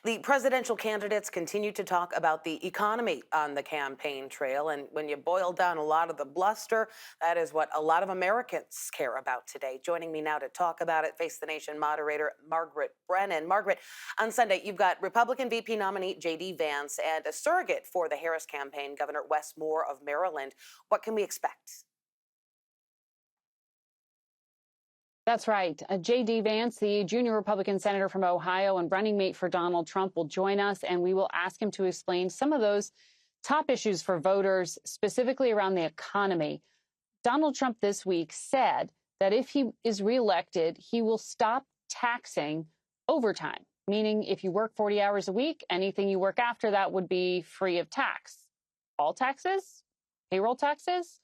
The presidential candidates continue to talk about the economy on the campaign trail. And when you boil down a lot of the bluster, that is what a lot of Americans care about today. Joining me now to talk about it, Face the Nation moderator Margaret Brennan. Margaret, on Sunday, you've got Republican VP nominee J.D. Vance and a surrogate for the Harris campaign, Governor Wes Moore of Maryland. What can we expect? That's right. J.D. Vance, the junior Republican senator from Ohio and running mate for Donald Trump, will join us, and we will ask him to explain some of those top issues for voters, specifically around the economy. Donald Trump this week said that if he is reelected, he will stop taxing overtime, meaning if you work 40 hours a week, anything you work after that would be free of tax. All taxes? Payroll taxes?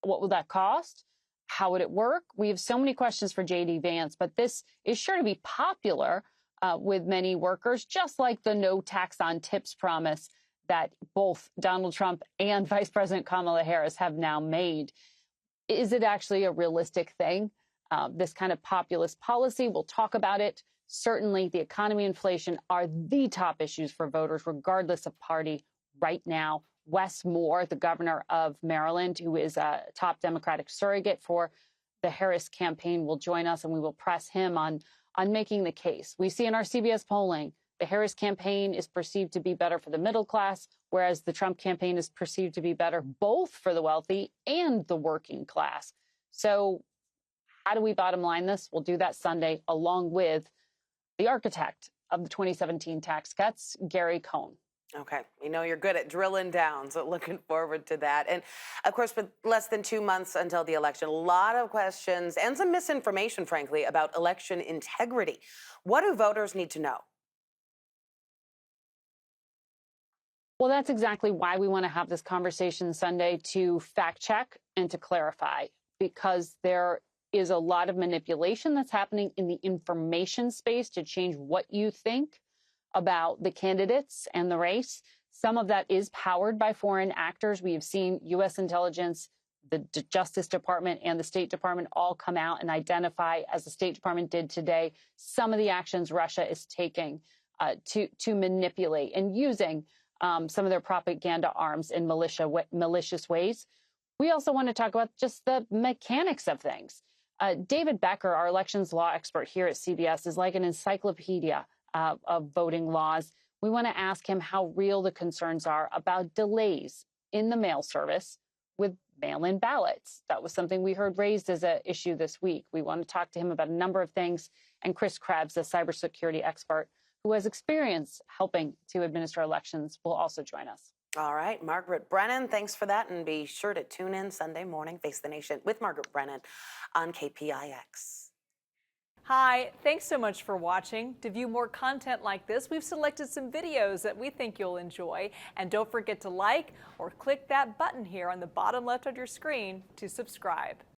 What will that cost? How would it work? We have so many questions for J.D. Vance, but this is sure to be popular with many workers, just like the no tax on tips promise that both Donald Trump and Vice President Kamala Harris have now made. Is it actually a realistic thing? This kind of populist policy, we'll talk about it. Certainly, the economy and inflation are the top issues for voters, regardless of party right now. Wes Moore, the governor of Maryland, who is a top Democratic surrogate for the Harris campaign, will join us, and we will press him on making the case. We see in our CBS polling, the Harris campaign is perceived to be better for the middle class, whereas the Trump campaign is perceived to be better both for the wealthy and the working class. So how do we bottom line this? We'll do that Sunday, along with the architect of the 2017 tax cuts, Gary Cohn. Okay, we know you're good at drilling down, so looking forward to that. And of course, with less than 2 months until the election, a lot of questions and some misinformation, frankly, about election integrity. What do voters need to know? Well, that's exactly why we want to have this conversation Sunday, to fact check and to clarify, because there is a lot of manipulation that's happening in the information space to change what you think about the candidates and the race. Some of that is powered by foreign actors. We have seen U.S. intelligence, the Justice Department, and the State Department all come out and identify, as the State Department did today, some of the actions Russia is taking to manipulate and using some of their propaganda arms in malicious ways. We also want to talk about just the mechanics of things. David Becker, our elections law expert here at CBS, is like an encyclopedia of voting laws. We want to ask him how real the concerns are about delays in the mail service with mail-in ballots. That was something we heard raised as an issue this week. We want to talk to him about a number of things. And Chris Krebs, a cybersecurity expert who has experience helping to administer elections, will also join us. All right, Margaret Brennan, thanks for that. And be sure to tune in Sunday morning, Face the Nation with Margaret Brennan on KPIX. Hi, thanks so much for watching. To view more content like this, we've selected some videos that we think you'll enjoy. And don't forget to like or click that button here on the bottom left of your screen to subscribe.